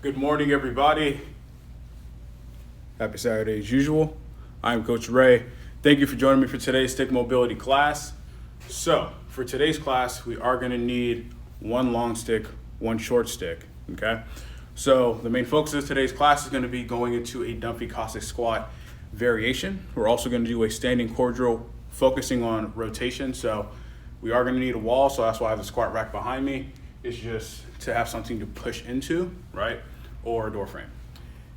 Good morning, everybody. Happy Saturday as usual. I'm Coach Ray. Thank you for joining me for today's stick mobility class. So for today's class, we are going to need one long stick, one short stick, okay? So the main focus of today's class is going to be going into a Dumpy Caustic Squat variation. We're also going to do a standing core drill focusing on rotation. So we are going to need a wall, so that's why I have the squat rack behind me. It's just to have something to push into, right? Or a door frame.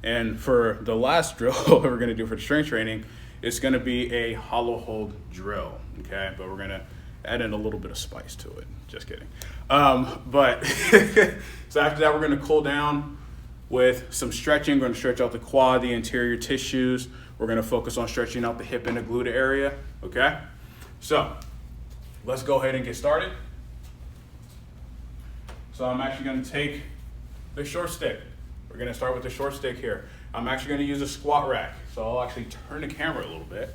And for the last drill that we're going to do for strength training, it's going to be a hollow hold drill, okay? But we're going to add in a little bit of spice to it. Just kidding. But so after that, we're going to cool down with some stretching. We're going to stretch out the quad, the anterior tissues. We're going to focus on stretching out the hip and the glute area, okay? So let's go ahead and get started. So I'm actually going to take the short stick. We're going to start with the short stick here. I'm actually going to use a squat rack. So I'll actually turn the camera a little bit,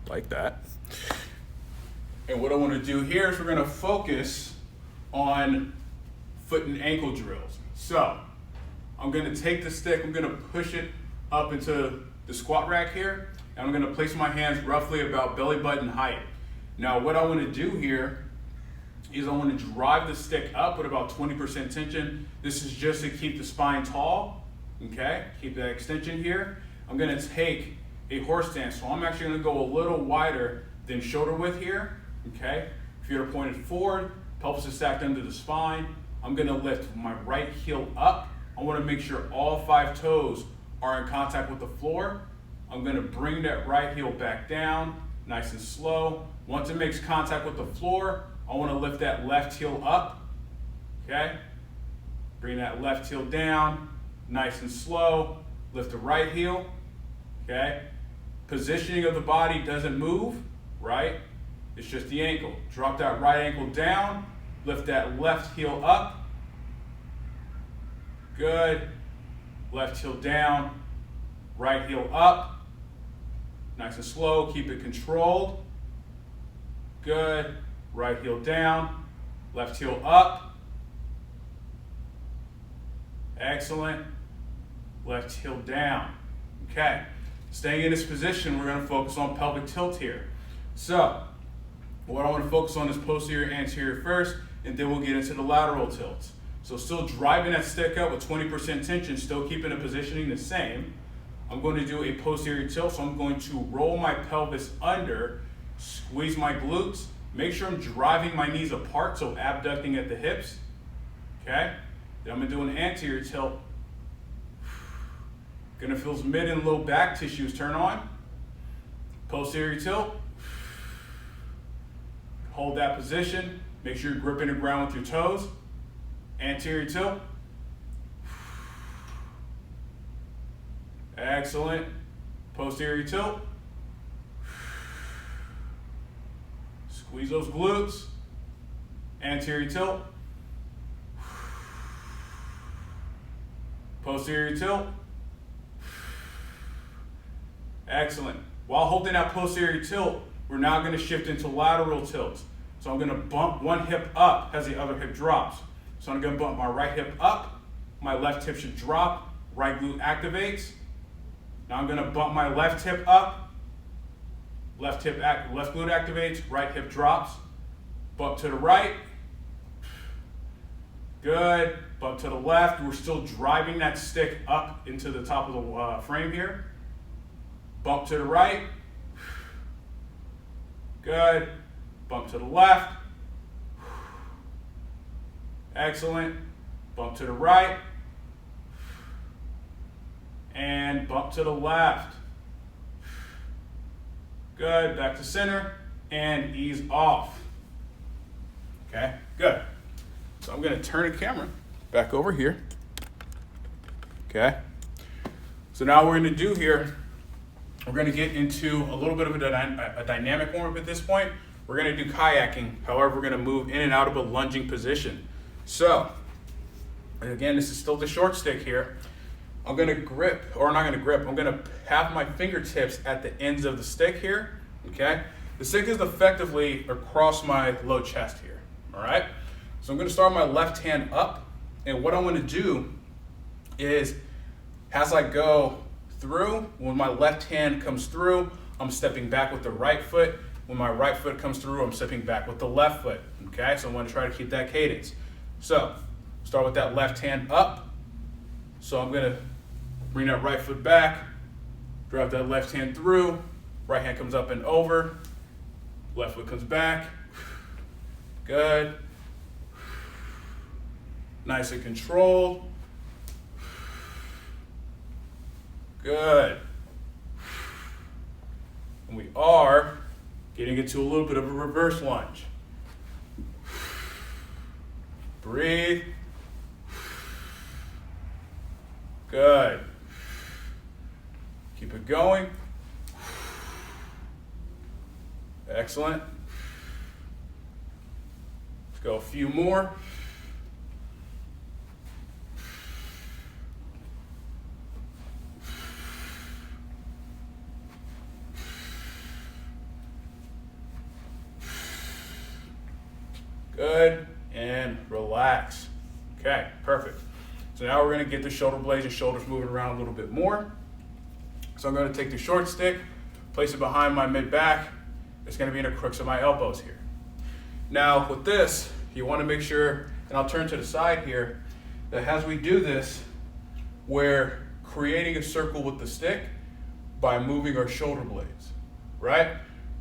like that. And what I want to do here is we're going to focus on foot and ankle drills. So I'm going to take the stick, I'm going to push it up into the squat rack here, and I'm going to place my hands roughly about belly button height. Now what I want to do here is I want to drive the stick up with about 20% tension. This is just to keep the spine tall, okay? Keep that extension here. I'm going to take a horse stance, so I'm actually going to go a little wider than shoulder width here, okay? Feet are pointed forward, pelvis is stacked under the spine. I'm going to lift my right heel up. I want to make sure all 5 toes are in contact with the floor. I'm going to bring that right heel back down, nice and slow. Once it makes contact with the floor, I want to lift that left heel up, okay? Bring that left heel down, nice and slow. Lift the right heel, okay? Positioning of the body doesn't move, right? It's just the ankle. Drop that right ankle down, lift that left heel up. Good. Left heel down, right heel up. Nice and slow, keep it controlled. Good. Right heel down, left heel up. Excellent. Left heel down. Okay. Staying in this position, we're going to focus on pelvic tilt here. So, what I want to focus on is posterior, anterior first, and then we'll get into the lateral tilts. So still driving that stick up with 20% tension, still keeping the positioning the same. I'm going to do a posterior tilt, so I'm going to roll my pelvis under, squeeze my glutes, make sure I'm driving my knees apart, so abducting at the hips, okay? Then I'm gonna do an anterior tilt. Gonna feel those mid and low back tissues turn on. Posterior tilt. Hold that position. Make sure you're gripping the ground with your toes. Anterior tilt. Excellent. Posterior tilt. Squeeze those glutes. Anterior tilt. Posterior tilt. Excellent. While holding that posterior tilt, we're now going to shift into lateral tilts. So I'm going to bump one hip up as the other hip drops. So I'm going to bump my right hip up. My left hip should drop. Right glute activates. Now I'm going to bump my left hip up. Left glute activates, right hip drops. Bump to the right. Good. Bump to the left. We're still driving that stick up into the top of the frame here. Bump to the right. Good. Bump to the left. Excellent. Bump to the right. And bump to the left. Good, back to center, and ease off. Okay, good. So I'm gonna turn the camera back over here. Okay. So now what we're gonna do here, we're gonna get into a little bit of a dynamic warm-up at this point. We're gonna do kayaking, however, we're gonna move in and out of a lunging position. So, again, this is still the short stick here. I'm gonna grip, or not gonna grip, I'm gonna have my fingertips at the ends of the stick here, okay? The stick is effectively across my low chest here, all right? So I'm gonna start my left hand up, And what I want to do is, as I go through, when my left hand comes through, I'm stepping back with the right foot. When my right foot comes through, I'm stepping back with the left foot. Okay, so I'm going to try to keep that cadence. So start with that left hand up. So I'm going to bring that right foot back, drive that left hand through, right hand comes up and over, left foot comes back. Good. Nice and controlled. Good. And we are getting into a little bit of a reverse lunge. Breathe. Good. Keep it going. Excellent. Let's go a few more. Good, and relax. Okay, perfect. So now we're gonna get the shoulder blades and shoulders moving around a little bit more. So I'm gonna take the short stick, place it behind my mid back. It's gonna be in the crooks of my elbows here. Now with this, you wanna make sure, and I'll turn to the side here, that as we do this, we're creating a circle with the stick by moving our shoulder blades, right?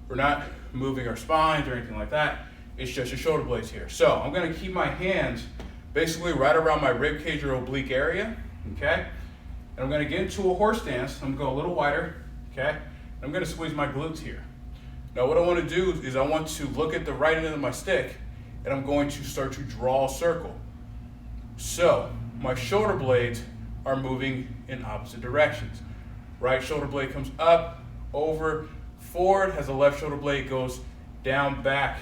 We're not moving our spines or anything like that. It's just your shoulder blades here. So I'm gonna keep my hands basically right around my rib cage or oblique area, okay? And I'm gonna get into a horse stance. I'm gonna go a little wider, okay? And I'm gonna squeeze my glutes here. Now what I wanna do is I want to look at the right end of my stick and I'm going to start to draw a circle. So my shoulder blades are moving in opposite directions. Right shoulder blade comes up, over, forward, as the left shoulder blade goes down, back,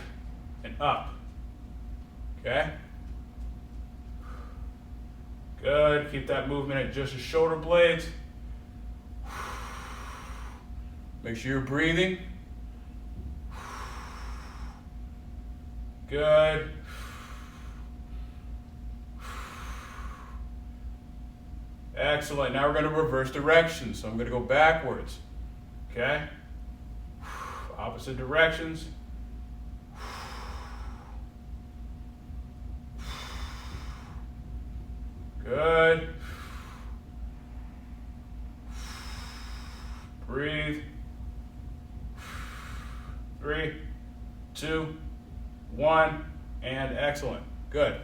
and up. Okay? Good. Keep that movement at just your shoulder blades. Make sure you're breathing. Good. Excellent. Now we're going to reverse directions. So I'm going to go backwards. Okay? Opposite directions. Good. Breathe. 3, 2, 1, and excellent. Good.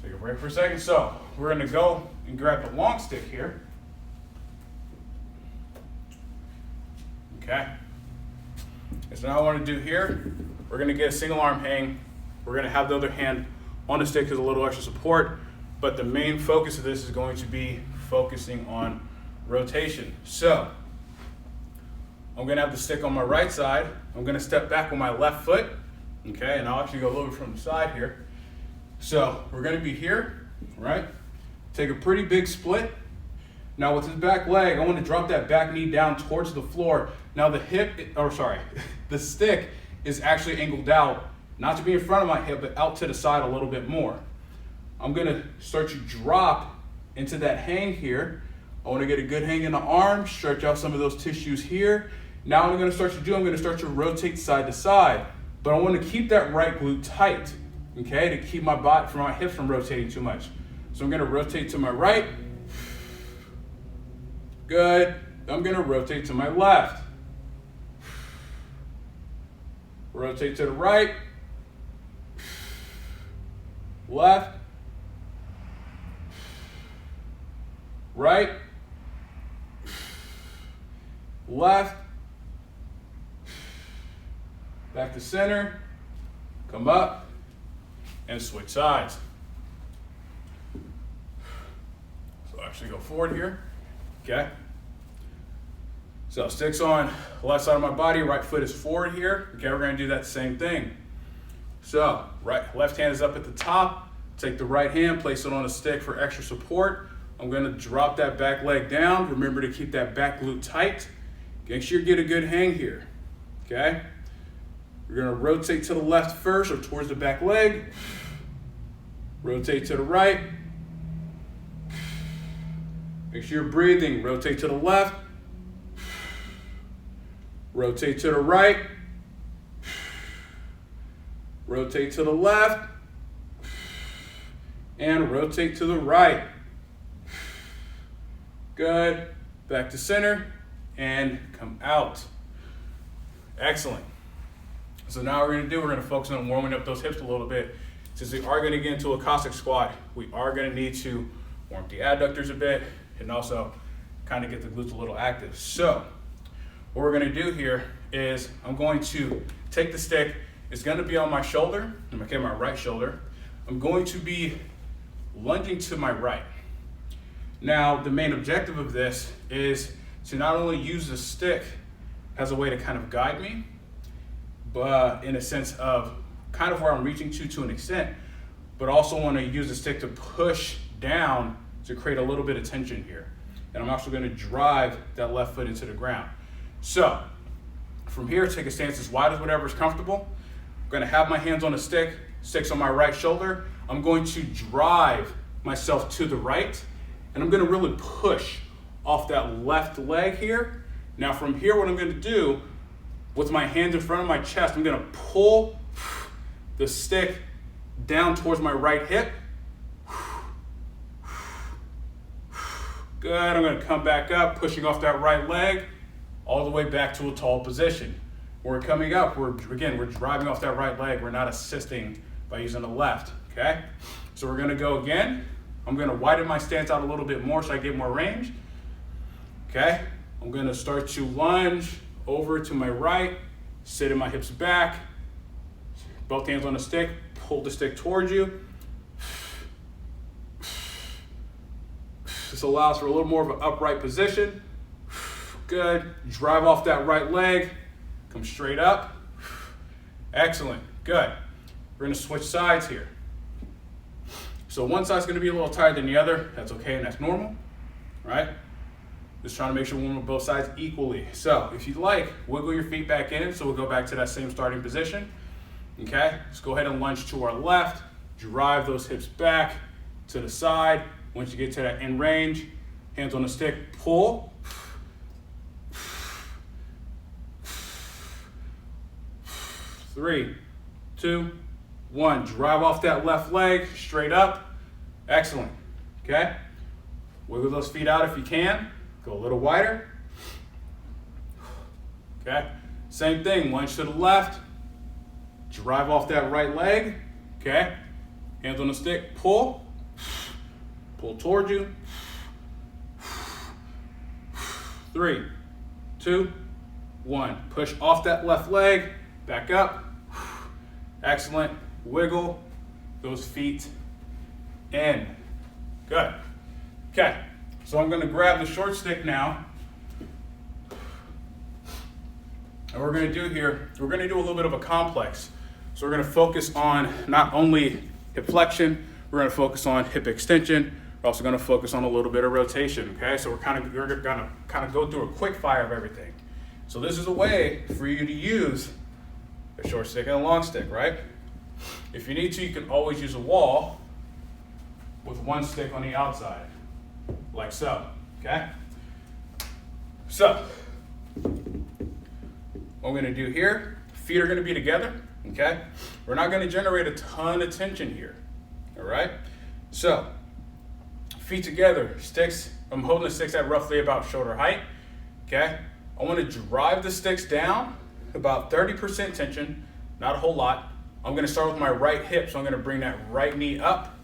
Take a break for a second. So we're going to go and grab the long stick here. Okay. So now what I want to do here, we're going to get a single arm hang. We're going to have the other hand on the stick as a little extra support, but the main focus of this is going to be focusing on rotation. So I'm going to have the stick on my right side. I'm going to step back with my left foot, okay, and I'll actually go a little bit from the side here. So we're going to be here, right? Take a pretty big split. Now with this back leg, I want to drop that back knee down towards the floor. Now the stick is actually angled out, not to be in front of my hip, but out to the side a little bit more. I'm gonna start to drop into that hang here. I wanna get a good hang in the arm, stretch out some of those tissues here. Now what I'm gonna start to do, I'm gonna start to rotate side to side, but I wanna keep that right glute tight, okay, to keep my body, from my hips from rotating too much. So I'm gonna rotate to my right. Good. I'm gonna rotate to my left. Rotate to the right. Left. Right. Left. Back to center. Come up and switch sides. So actually go forward here. Okay. So sticks on left side of my body, right foot is forward here. Okay, we're gonna do that same thing. So left hand is up at the top. Take the right hand, place it on a stick for extra support. I'm gonna drop that back leg down. Remember to keep that back glute tight. Make sure you get a good hang here, okay? We're gonna rotate to the left first or towards the back leg. rotate to the right. Make sure you're breathing. Rotate to the left. Rotate to the right. Rotate to the left. And rotate to the right. Good. Back to center and come out. Excellent. So now we're going to focus on warming up those hips a little bit. Since we are going to get into a Cossack squat, we are going to need to warm up the adductors a bit and also kind of get the glutes a little active. So what we're going to do here is I'm going to take the stick. It's going to be on my shoulder, okay, my right shoulder. I'm going to be lunging to my right. Now, the main objective of this is to not only use the stick as a way to kind of guide me, but in a sense of kind of where I'm reaching to an extent, but also want to use the stick to push down to create a little bit of tension here. And I'm also going to drive that left foot into the ground. So from here, take a stance as wide as whatever is comfortable. I'm going to have my hands on the stick, stick's on my right shoulder. I'm going to drive myself to the right, and I'm going to really push off that left leg here. Now from here, what I'm going to do with my hands in front of my chest, I'm going to pull the stick down towards my right hip. Good, I'm going to come back up, pushing off that right leg, all the way back to a tall position. When we're coming up, we're driving off that right leg. We're not assisting by using the left, okay? So we're going to go again. I'm going to widen my stance out a little bit more so I get more range, okay? I'm going to start to lunge over to my right, sit in my hips back, both hands on the stick, pull the stick towards you. This allows for a little more of an upright position. Good. Drive off that right leg. Come straight up. Excellent. Good. We're going to switch sides here. So one side's going to be a little tighter than the other. That's okay and that's normal. Right? Just trying to make sure we warm up both sides equally. So if you'd like, wiggle your feet back in. So we'll go back to that same starting position. Okay? Let's go ahead and lunge to our left. Drive those hips back to the side. Once you get to that end range, hands on the stick, pull. 3, 2, 1. Drive off that left leg, straight up. Excellent. Okay? Wiggle those feet out if you can. Go a little wider. Okay? Same thing, lunge to the left. Drive off that right leg. Okay? Hands on the stick, pull. Pull towards you. 3, 2, 1. Push off that left leg, back up. Excellent. Wiggle those feet in. Good. Okay, so I'm going to grab the short stick now. And we're going to do here, we're going to do a little bit of a complex. So we're going to focus on not only hip flexion, we're going to focus on hip extension. We're also going to focus on a little bit of rotation, okay? So we're going to go through a quick fire of everything. So this is a way for you to use a short stick and a long stick, right? If you need to, you can always use a wall with one stick on the outside, like so, okay? So, what I'm going to do here, feet are going to be together, okay? We're not going to generate a ton of tension here, all right? So, feet together, sticks, I'm holding the sticks at roughly about shoulder height, okay? I want to drive the sticks down, about 30% tension, not a whole lot. I'm going to start with my right hip, so I'm going to bring that right knee up.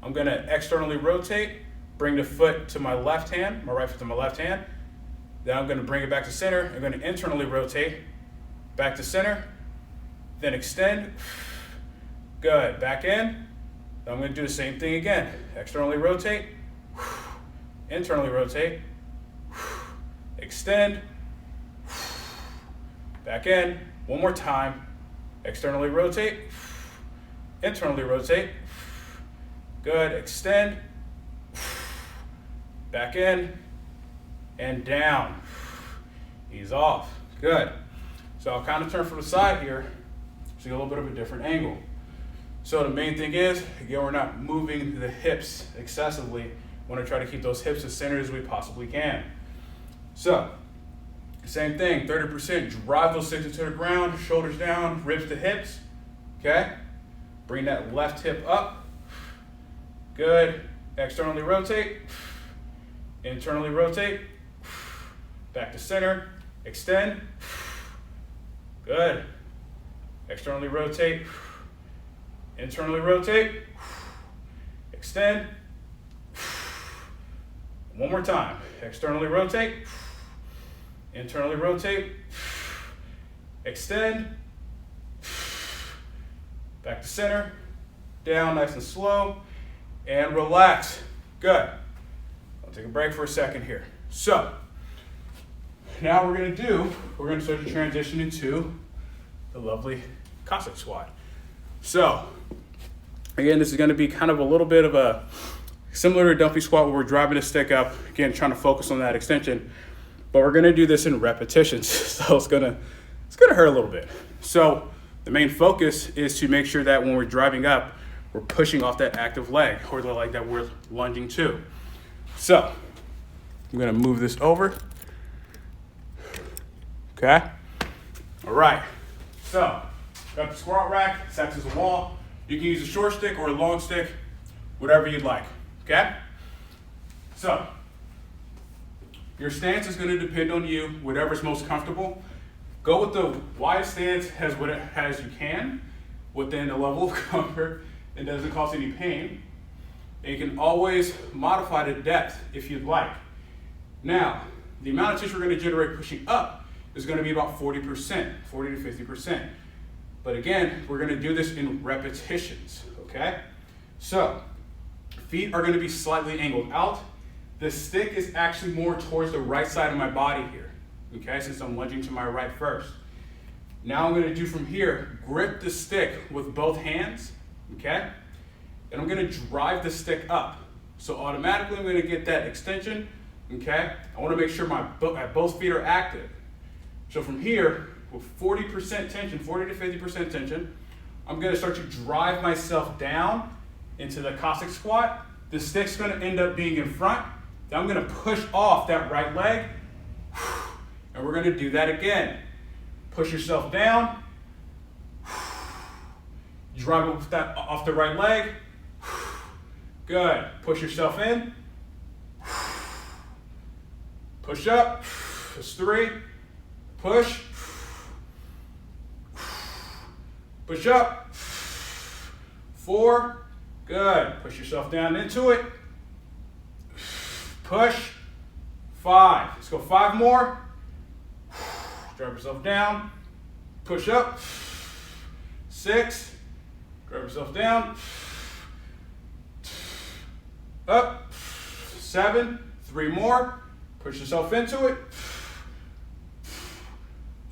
I'm going to externally rotate, bring the foot to my left hand, my right foot to my left hand. Then I'm going to bring it back to center. I'm going to internally rotate, back to center, then extend. Good, back in. Then I'm going to do the same thing again. Externally rotate, internally rotate, extend, back in. One more time. Externally rotate, internally rotate. Good, extend, back in, and down. Ease off. Good. So I'll kind of turn from the side here, so you get a little bit of a different angle. So the main thing is, again, we're not moving the hips excessively. We want to try to keep those hips as centered as we possibly can. So, same thing, 30%, drive those six into the ground, shoulders down, ribs to hips, okay? Bring that left hip up, good. Externally rotate, internally rotate, back to center, extend, good. Externally rotate, internally rotate, extend. One more time, externally rotate, internally rotate, extend, back to center, down nice and slow, and relax. Good. I'll take a break for a second here. So, now we're going to start to transition into the lovely Cossack Squat. So, again, this is going to be kind of a little bit of a similar to Dumpy Squat where we're driving the stick up, again, trying to focus on that extension, but we're going to do this in repetitions, so it's going to hurt a little bit. So, the main focus is to make sure that when we're driving up, we're pushing off that active leg or the leg that we're lunging to. So, I'm going to move this over. Okay? All right. So, got the squat rack, it's acts as a wall. You can use a short stick or a long stick, whatever you'd like. Okay? So, your stance is going to depend on you, whatever's most comfortable. Go with the widest stance as you can within the level of comfort and doesn't cause any pain. And you can always modify the depth if you'd like. Now, the amount of tissue we're going to generate pushing up is going to be about 40%, 40 to 50%. But again, we're going to do this in repetitions, okay? So, feet are going to be slightly angled out. The stick is actually more towards the right side of my body here, okay, since I'm lunging to my right first. Now I'm going to do from here, grip the stick with both hands, okay? And I'm going to drive the stick up. So automatically I'm going to get that extension, okay? I want to make sure both feet are active. So from here, with 40% tension, 40 to 50% tension, I'm going to start to drive myself down into the Cossack Squat. The stick's going to end up being in front. Then I'm going to push off that right leg, and we're going to do that again. Push yourself down, drive off the right leg. Good. Push yourself in. Push up. That's 3. Push. Push up. 4. Good. Push yourself down into it. Push. 5. Let's go 5 more. Drop yourself down. Push up. 6. Drop yourself down. Up. 7. 3 more. Push yourself into it.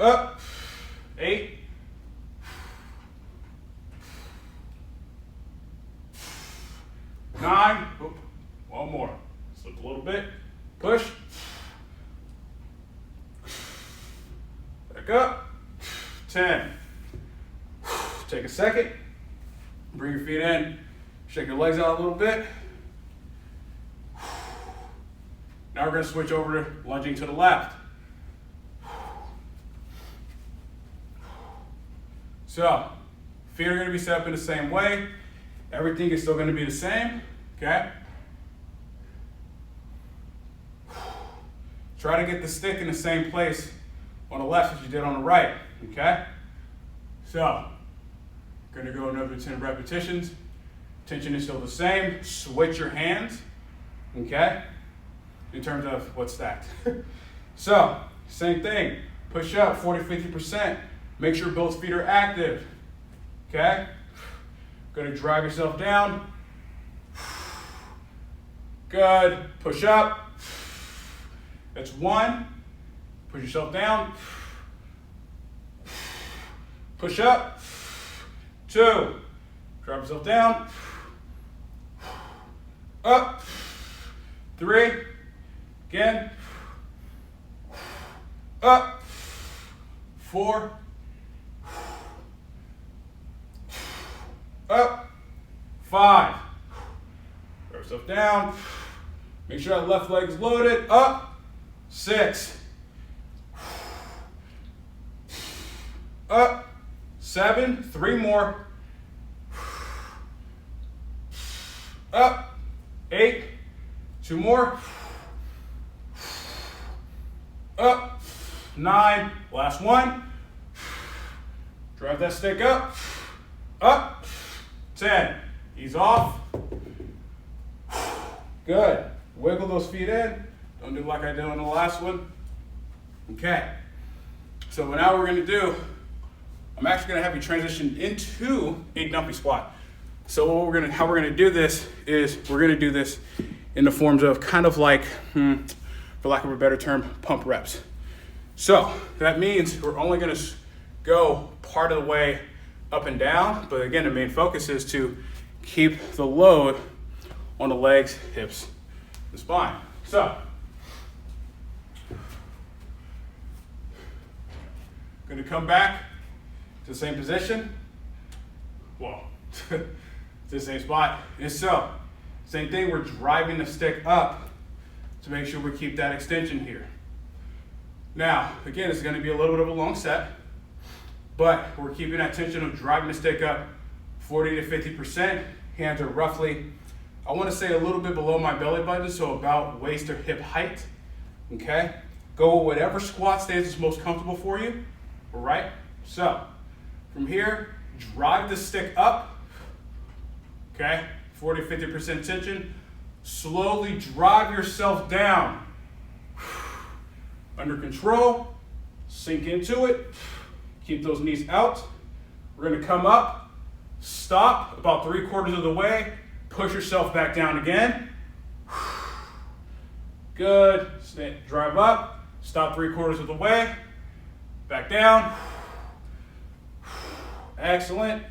Up. 8. 9. One more. Slip a little bit. Push. Back up. 10. Take a second. Bring your feet in. Shake your legs out a little bit. Now we're going to switch over to lunging to the left. So, feet are going to be set up in the same way. Everything is still going to be the same, okay? Try to get the stick in the same place on the left as you did on the right, okay? So, going to go another 10 repetitions. Tension is still the same. Switch your hands, okay? In terms of what's stacked. So, same thing. Push up 40-50%. Make sure both feet are active, okay? Gonna drive yourself down. Good. Push up. That's 1. Push yourself down. Push up. 2. Drop yourself down. Up. 3. Again. Up. 4. Up. 5. Throw yourself down. Make sure that left leg is loaded. Up. 6. Up. 7. 3 more. Up. 8. 2 more. Up. 9. Last one. Drive that stick up. Up. 10. Ease off. Good. Wiggle those feet in. Don't do like I did on the last one. Okay. So now what we're going to do, I'm actually going to have you transition into a dumpy squat. So how we're going to do this is we're going to do this in the forms of kind of like, for lack of a better term, pump reps. So that means we're only going to go part of the way up and down, but again, the main focus is to keep the load on the legs, hips, and spine. So, going to come back to the same position. Well, to the same spot. And so, same thing, we're driving the stick up to make sure we keep that extension here. Now, again, it's going to be a little bit of a long set, but we're keeping that tension of driving the stick up 40 to 50%. Hands are roughly, I want to say a little bit below my belly button, so about waist or hip height, okay? Go with whatever squat stance is most comfortable for you, all right? So, from here, drive the stick up, okay? 40, 50% tension. Slowly drive yourself down. Under control, sink into it. Keep those knees out. We're gonna come up, stop about 3/4 of the way, push yourself back down again. Good, drive up, stop 3/4 of the way, back down. Excellent,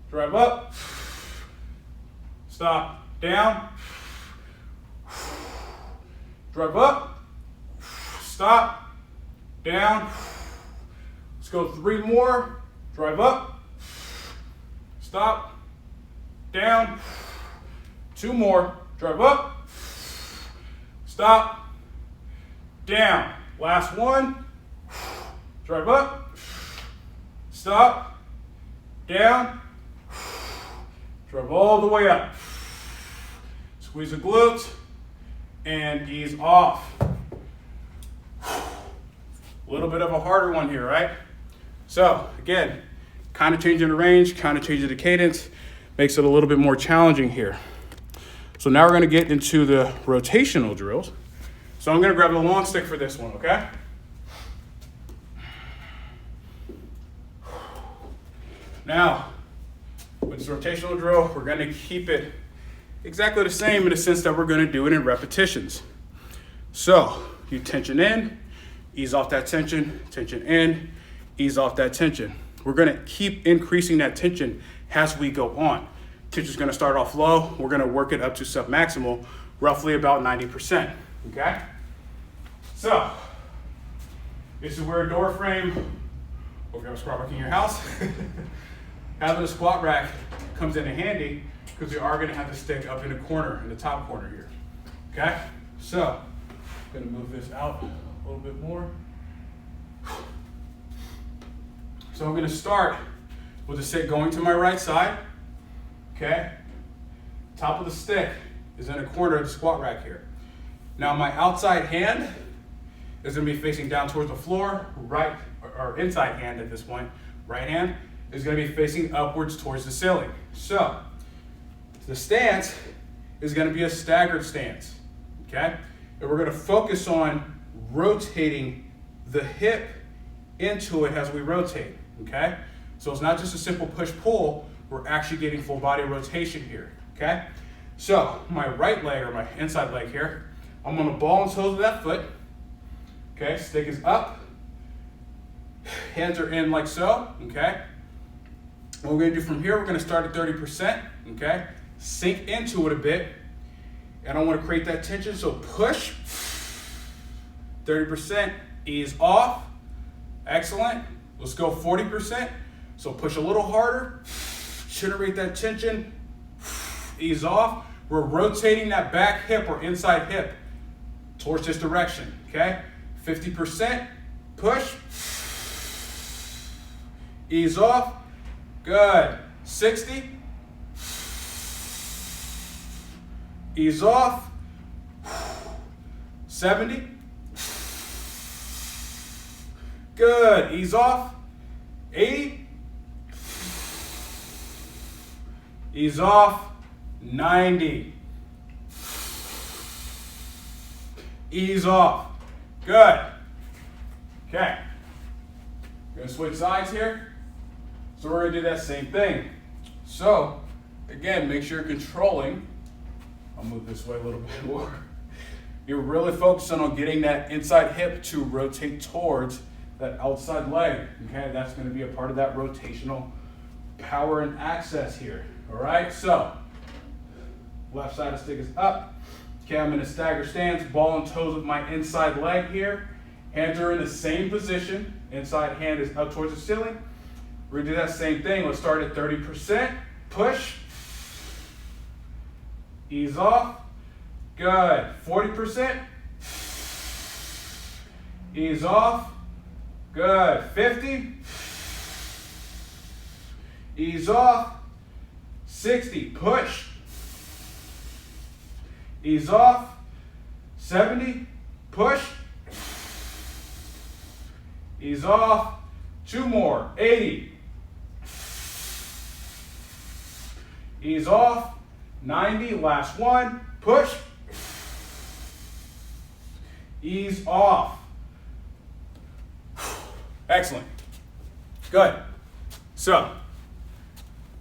drive up, stop, down, drive up, stop, down. Let's go 3 more. Drive up, stop, down. 2 more. Drive up, stop, down. Last one. Drive up, stop, down. Drive all the way up. Squeeze the glutes and ease off. A little bit of a harder one here, right? So again, kind of changing the range, kind of changing the cadence, makes it a little bit more challenging here. So now we're going to get into the rotational drills. So I'm going to grab the long stick for this one, okay? Now, with this rotational drill, we're going to keep it exactly the same in the sense that we're going to do it in repetitions. So you tension in, ease off that tension, tension in, ease off that tension. We're gonna keep increasing that tension as we go on. Tension's gonna start off low, we're gonna work it up to submaximal, roughly about 90%, okay? So, this is where a door frame, or if you have a squat rack in your house, having a squat rack comes in handy because we are gonna have the stick up in the corner, in the top corner here, okay? So, I'm gonna move this out a little bit more. So I'm going to start with the stick going to my right side, okay? Top of the stick is in a corner of the squat rack here. Now my outside hand is going to be facing down towards the floor, right, or inside hand at this point, right hand is going to be facing upwards towards the ceiling. So the stance is going to be a staggered stance, okay? And we're going to focus on rotating the hip into it as we rotate, okay? So it's not just a simple push-pull, we're actually getting full body rotation here, okay? So my right leg, or my inside leg here, I'm gonna ball and toes of that foot, okay? Stick is up, hands are in like so, okay? What we're gonna do from here, we're gonna start at 30%, okay? Sink into it a bit, and I wanna create that tension, so push, 30%, ease off, excellent. Let's go 40%. So push a little harder, generate that tension, ease off. We're rotating that back hip or inside hip towards this direction, okay? 50%, push, ease off, good. 60, ease off, 70, good, ease off, 80, ease off, 90, ease off, good. Okay, we're gonna switch sides here. So we're gonna do that same thing. So again, make sure you're controlling. I'll move this way a little bit more. You're really focusing on getting that inside hip to rotate towards that outside leg. Okay, that's gonna be a part of that rotational power and access here. All right, so left side of stick is up. Okay, I'm in a stagger stance, ball and toes with my inside leg here. Hands are in the same position. Inside hand is up towards the ceiling. We're gonna do that same thing. Let's start at 30%. Push. Ease off. Good. 40%. Ease off. Good. 50. Ease off. 60. Push. Ease off. 70. Push. Ease off. 2 more. 80. Ease off. 90. Last one. Push. Ease off. Excellent. Good. So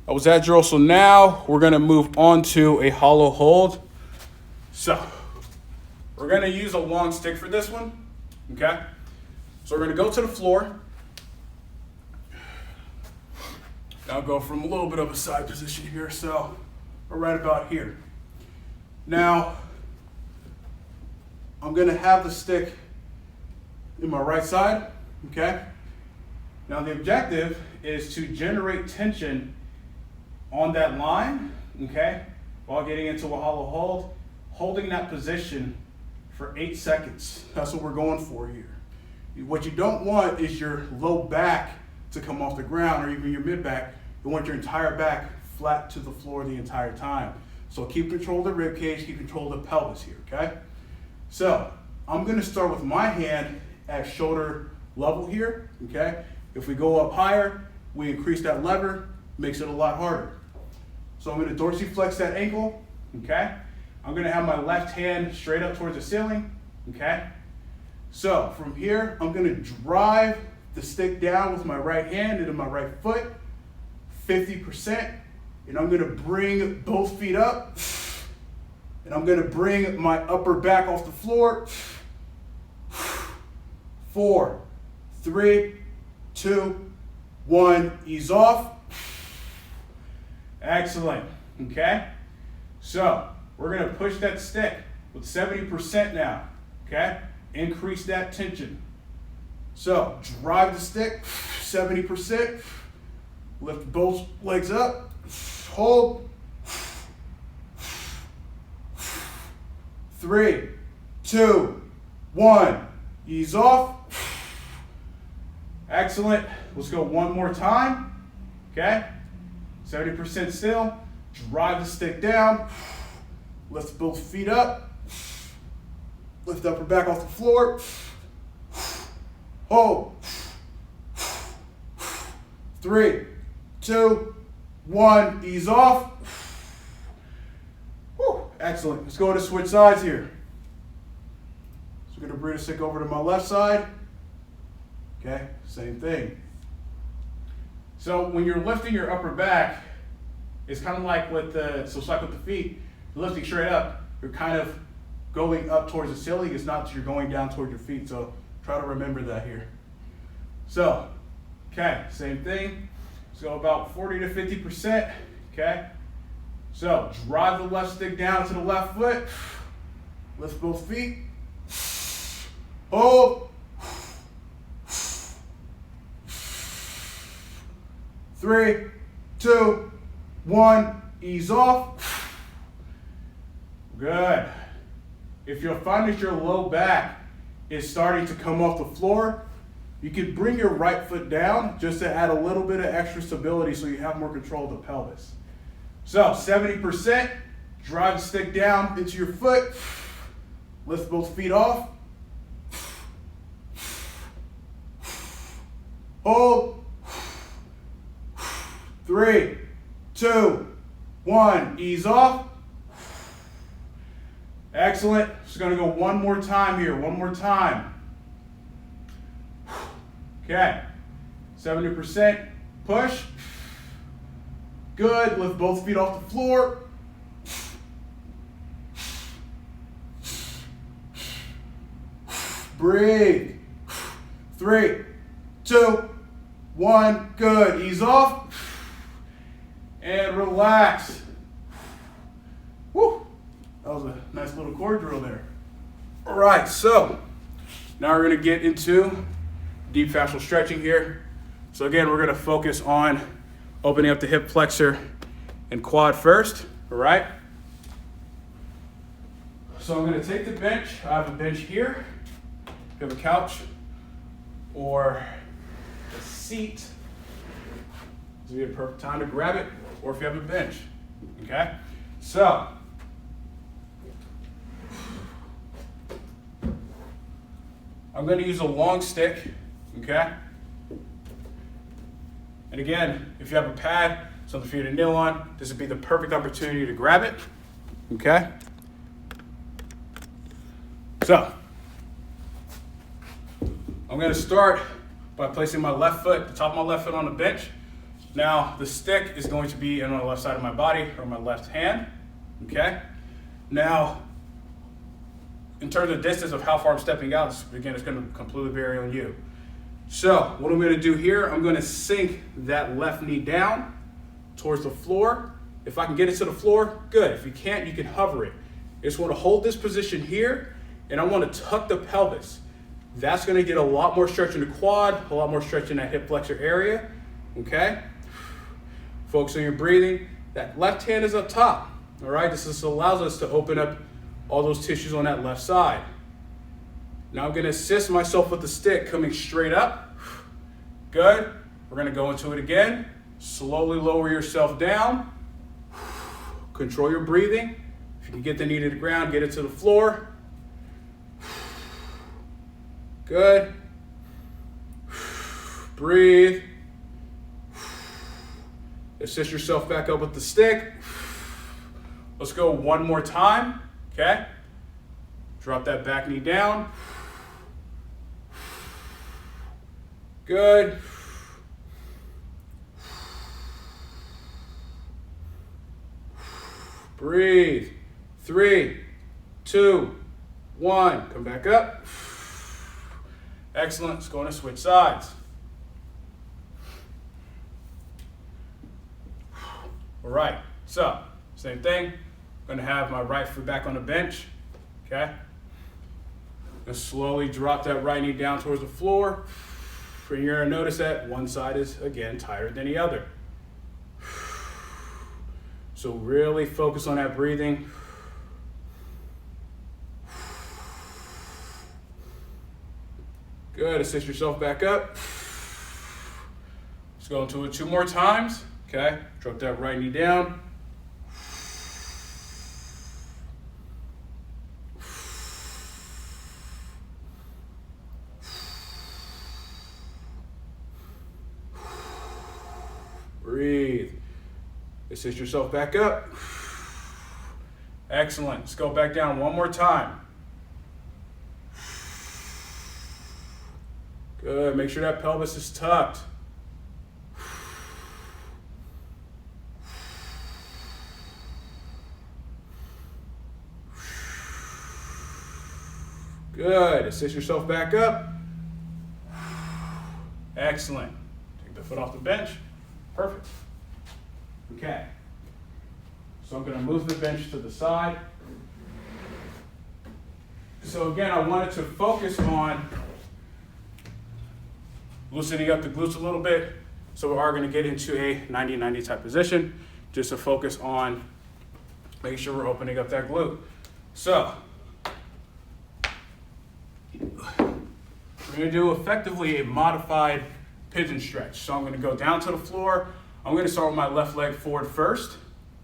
that was that drill. So now we're going to move on to a hollow hold. So we're going to use a long stick for this one. Okay. So we're going to go to the floor. Now go from a little bit of a side position here. So we're right about here. Now I'm going to have the stick in my right side. Okay. Now the objective is to generate tension on that line. Okay. While getting into a hollow hold, holding that position for 8 seconds. That's what we're going for here. What you don't want is your low back to come off the ground or even your mid back. You want your entire back flat to the floor the entire time. So keep control of the rib cage, keep control of the pelvis here, okay? So I'm gonna start with my hand at shoulder level here, okay? If we go up higher, we increase that lever, makes it a lot harder. So I'm gonna dorsiflex that ankle, okay? I'm gonna have my left hand straight up towards the ceiling, okay? So from here, I'm gonna drive the stick down with my right hand into my right foot, 50%, and I'm gonna bring both feet up, and I'm gonna bring my upper back off the floor. 4, 3, 2, 1, ease off. Excellent, okay? So we're gonna push that stick with 70% now, okay? Increase that tension. So drive the stick, 70%, lift both legs up, hold. 3, 2, 1, ease off. Excellent. Let's go one more time, okay? 70% still, drive the stick down, lift both feet up, lift upper back off the floor, hold. 3, 2, 1, ease off. Whew. Excellent. Let's go to switch sides here. So we're going to bring the stick over to my left side. Okay, same thing. So when you're lifting your upper back, it's kind of like with the, so it's like with the feet, you're lifting straight up, you're kind of going up towards the ceiling. It's not that you're going down towards your feet. So try to remember that here. So, okay, same thing. So about 40 to 50%, okay? So drive the left stick down to the left foot, lift both feet, hold. 3, 2, 1, ease off. Good. If you'll find that your low back is starting to come off the floor, you can bring your right foot down just to add a little bit of extra stability so you have more control of the pelvis. So 70%, drive the stick down into your foot, lift both feet off, hold, 3, 2, 1, ease off. Excellent. Just gonna go one more time here, one more time. Okay, 70%, push. Good, lift both feet off the floor. Breathe. 3, 2, 1, good. Ease off. And relax. Woo. That was a nice little core drill there. All right, so now we're gonna get into deep fascial stretching here. So again, we're gonna focus on opening up the hip flexor and quad first, all right? So I'm gonna take the bench. I have a bench here. If you have a couch or a seat, this would be a perfect time to grab it, or if you have a bench, okay? So, I'm gonna use a long stick, okay? And again, if you have a pad, something for you to kneel on, this would be the perfect opportunity to grab it, okay? So, I'm gonna start by placing my left foot, the top of my left foot on the bench. Now, the stick is going to be on the left side of my body, or my left hand, okay? Now, in terms of distance of how far I'm stepping out, again, it's gonna completely vary on you. So, what I'm gonna do here, I'm gonna sink that left knee down towards the floor. If I can get it to the floor, good. If you can't, you can hover it. I just wanna hold this position here, and I wanna tuck the pelvis. That's gonna get a lot more stretch in the quad, a lot more stretch in that hip flexor area, okay? Focus on your breathing. That left hand is up top, all right? This just allows us to open up all those tissues on that left side. Now I'm gonna assist myself with the stick coming straight up. Good. We're gonna go into it again. Slowly lower yourself down. Control your breathing. If you can get the knee to the ground, get it to the floor. Good. Breathe. Assist yourself back up with the stick. Let's go one more time, okay? Drop that back knee down. Good. Breathe. 3, 2, 1. Come back up. Excellent. Let's go on and switch sides. All right. So, same thing. I'm going to have my right foot back on the bench. Okay? I'm going to slowly drop that right knee down towards the floor. And you're going to notice that one side is, again, tighter than the other. So really focus on that breathing. Good. Assist yourself back up. Let's go into it 2 more times. Okay. Drop that right knee down. Breathe. Assist yourself back up. Excellent. Let's go back down one more time. Good. Make sure that pelvis is tucked. Good. Assist yourself back up. Excellent. Take the foot off the bench. Perfect. Okay. So I'm going to move the bench to the side. So again, I wanted to focus on loosening up the glutes a little bit. So we are going to get into a 90-90 type position just to focus on making sure we're opening up that glute. So, we're going to do effectively a modified pigeon stretch. So I'm going to go down to the floor. I'm going to start with my left leg forward first,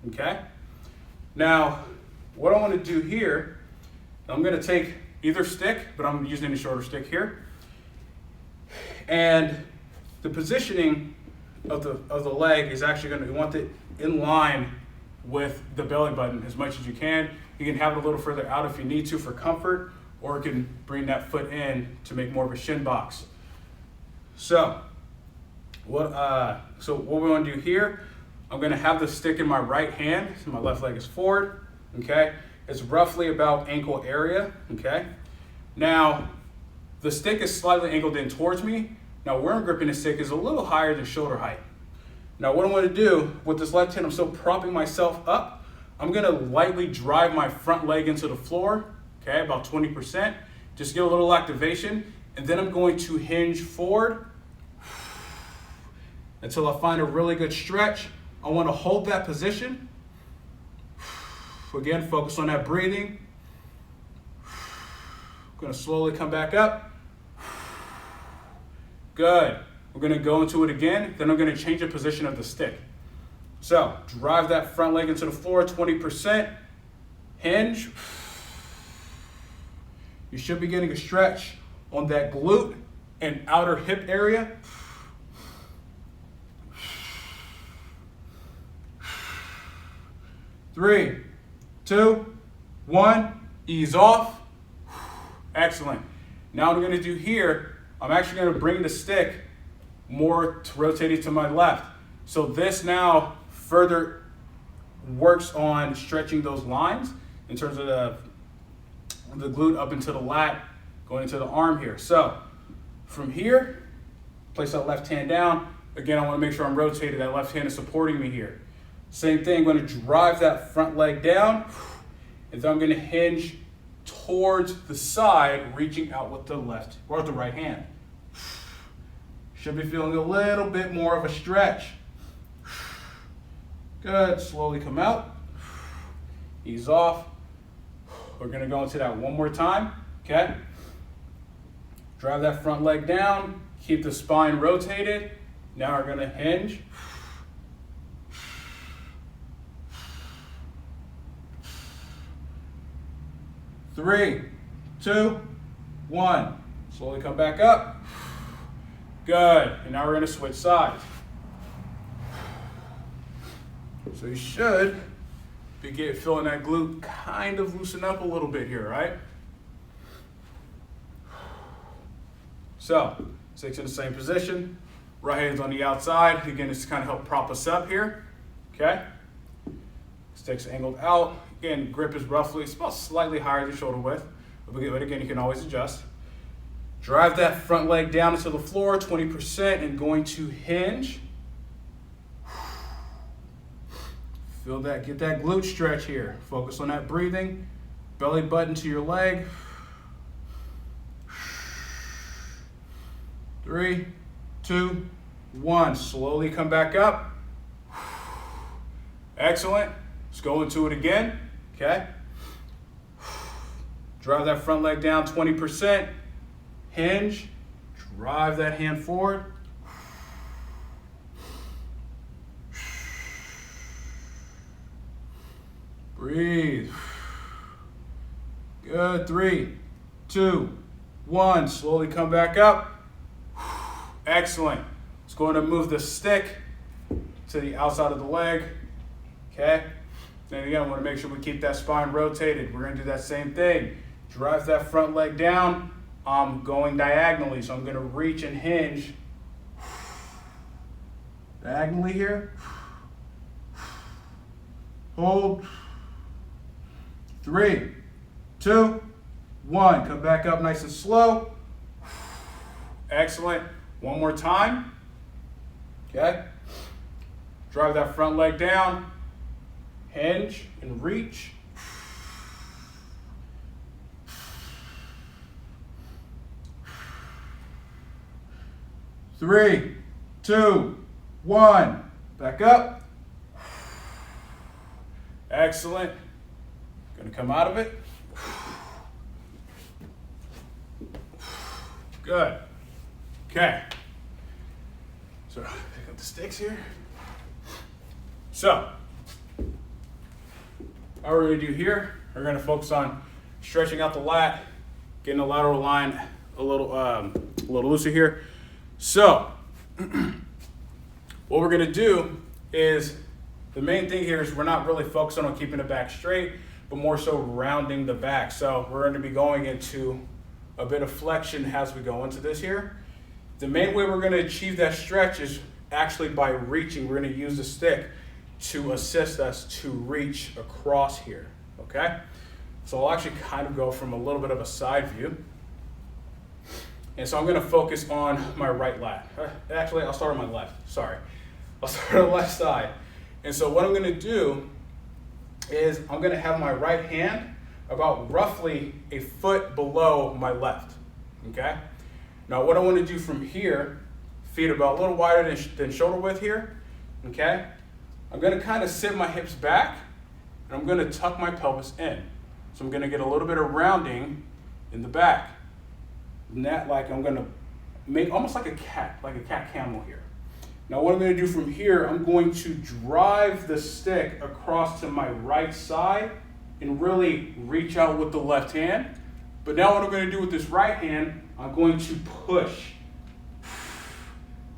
okay? Now, what I want to do here, I'm going to take either stick, but I'm using a shorter stick here. And the positioning of the leg is actually going to, you want it in line with the belly button as much as you can. You can have it a little further out if you need to for comfort, or you can bring that foot in to make more of a shin box. So what we want to do here, I'm going to have the stick in my right hand, so my left leg is forward, okay? It's roughly about ankle area, okay? Now, the stick is slightly angled in towards me. Now, where I'm gripping the stick is a little higher than shoulder height. Now, what I'm going to do with this left hand, I'm still propping myself up. I'm going to lightly drive my front leg into the floor, okay, about 20%. Just get a little activation, and then I'm going to hinge forward until I find a really good stretch. I want to hold that position. Again, focus on that breathing. I'm going to slowly come back up. Good. We're going to go into it again. Then I'm going to change the position of the stick. So, drive that front leg into the floor, 20%. Hinge. You should be getting a stretch on that glute and outer hip area. Three, two, one, ease off. Excellent. Now what I'm going to do here, I'm actually going to bring the stick more rotated to my left. So this now further works on stretching those lines in terms of the glute up into the lat, going into the arm here. So from here, place that left hand down. Again, I want to make sure I'm rotated. That left hand is supporting me here. Same thing, I'm going to drive that front leg down, and then I'm going to hinge towards the side, reaching out with the left or the right hand. Should be feeling a little bit more of a stretch. Good, slowly come out, ease off. We're going to go into that one more time, okay? Drive that front leg down, keep the spine rotated. Now we're going to hinge. Three, two, one. Slowly come back up. Good. And now we're going to switch sides. So you should be feeling that glute kind of loosen up a little bit here, right? So, sticks in the same position. Right hand's on the outside. Again, it's to kind of help prop us up here. Okay? Sticks angled out. Again, grip is roughly, it's about slightly higher than shoulder width. But again, you can always adjust. Drive that front leg down into the floor, 20%, and going to hinge. Feel that, get that glute stretch here. Focus on that breathing. Belly button to your leg. 3, 2, 1. Slowly come back up. Excellent. Let's go into it again. Okay. Drive that front leg down 20%. Hinge. Drive that hand forward. Breathe. Good. 3, 2, 1. Slowly come back up. Excellent. Let's go ahead and move the stick to the outside of the leg. Okay. Then again, I want to make sure we keep that spine rotated. We're going to do that same thing. Drive that front leg down. I'm going diagonally, so I'm going to reach and hinge diagonally here. Hold. 3, 2, 1. Come back up nice and slow. Excellent. One more time. Okay. Drive that front leg down. Hinge and reach. Three, 2, 1. Back up. Excellent. Gonna come out of it. Good. Okay. So pick up the sticks here. So, all we're going to do here, we're going to focus on stretching out the lat, getting the lateral line a little looser here. So, what we're going to do is, the main thing here is we're not really focusing on keeping the back straight, but more so rounding the back. So we're going to be going into a bit of flexion as we go into this here. The main way we're going to achieve that stretch is actually by reaching. We're going to use the stick to assist us to reach across here, okay? So I'll actually kind of go from a little bit of a side view. And so I'm going to focus on my right lat. Actually, I'll start on my left, sorry. I'll start on the left side. And so what I'm going to do is I'm going to have my right hand about roughly a foot below my left, okay? Now what I want to do from here, feet about a little wider than shoulder width here, okay? I'm going to kind of sit my hips back, and I'm going to tuck my pelvis in. So I'm going to get a little bit of rounding in the back. And that, like, I'm going to make almost like a cat camel here. Now what I'm going to do from here, I'm going to drive the stick across to my right side and really reach out with the left hand. But now what I'm going to do with this right hand, I'm going to push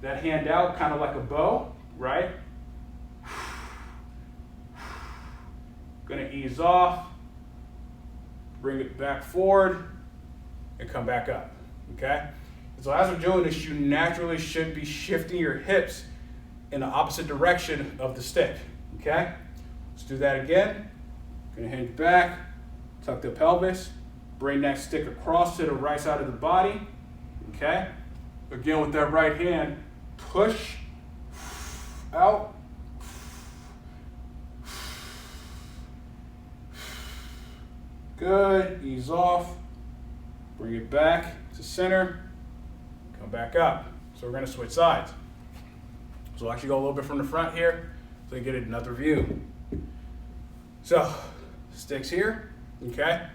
that hand out kind of like a bow, right? Going to ease off, bring it back forward, and come back up, okay? So as we're doing this, you naturally should be shifting your hips in the opposite direction of the stick, okay? Let's do that again. Gonna hinge back, tuck the pelvis, bring that stick across to the right side of the body, okay? Again, with that right hand, push out, good, ease off, bring it back to center, come back up. So we're going to switch sides. So we'll actually go a little bit from the front here so you get another view. So sticks here, okay?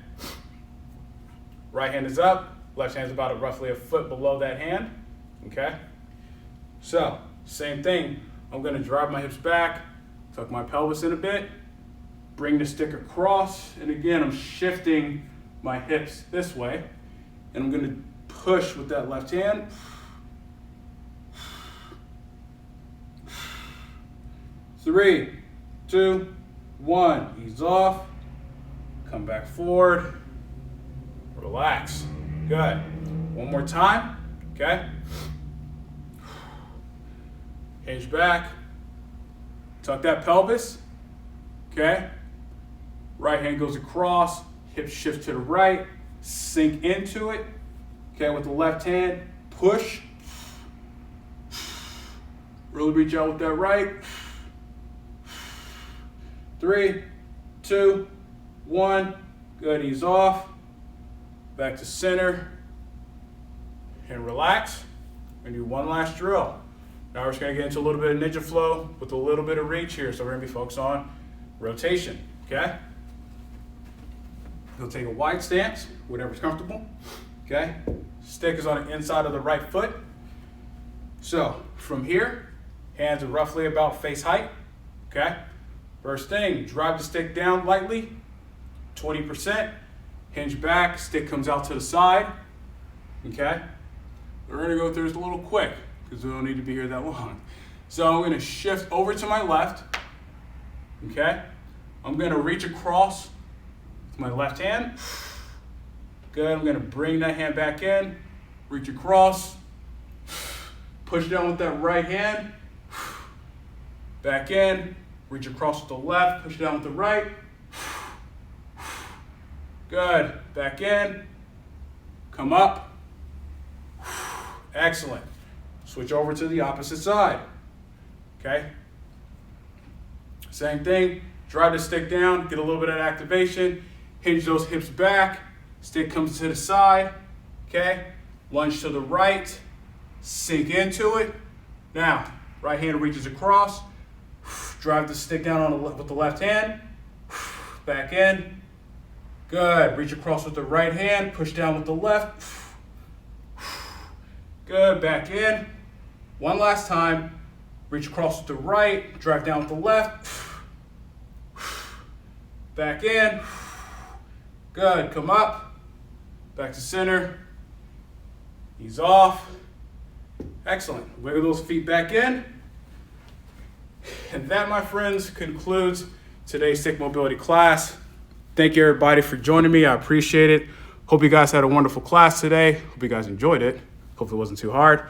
Right hand is up, left hand is about roughly a foot below that hand, okay? So same thing, I'm going to drive my hips back, tuck my pelvis in a bit, bring the stick across, and again I'm shifting my hips this way, and I'm going to push with that left hand. 3, 2, 1, ease off, come back forward, relax, good. One more time, okay? Hinge back, tuck that pelvis, okay? Right hand goes across, hips shift to the right, sink into it, okay, with the left hand, push, really reach out with that right. 3, 2, 1, good, ease off, back to center, and relax, and do one last drill. Now we're just gonna get into a little bit of ninja flow with a little bit of reach here, so we're gonna be focused on rotation, okay? You'll take a wide stance, whatever's comfortable, okay? Stick is on the inside of the right foot. So from here, hands are roughly about face height, okay? First thing, drive the stick down lightly, 20%, hinge back, stick comes out to the side, okay? We're gonna go through this a little quick because we don't need to be here that long. So I'm gonna shift over to my left, okay? I'm gonna reach across with my left hand. Good, I'm gonna bring that hand back in, reach across, push down with that right hand, back in, reach across with the left, push down with the right. Good, back in, come up. Excellent. Switch over to the opposite side, okay? Same thing, drive the stick down, get a little bit of activation, hinge those hips back, stick comes to the side, okay? Lunge to the right, sink into it. Now, right hand reaches across, drive the stick down with the left hand, back in. Good, reach across with the right hand, push down with the left. Good, back in. One last time. Reach across with the right, drive down with the left. Back in. Good, come up. Back to center. Ease off. Excellent. Wiggle those feet back in. And that, my friends, concludes today's stick mobility class. Thank you, everybody, for joining me. I appreciate it. Hope you guys had a wonderful class today. Hope you guys enjoyed it. Hope it wasn't too hard.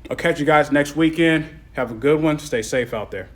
I'll catch you guys next weekend. Have a good one. Stay safe out there.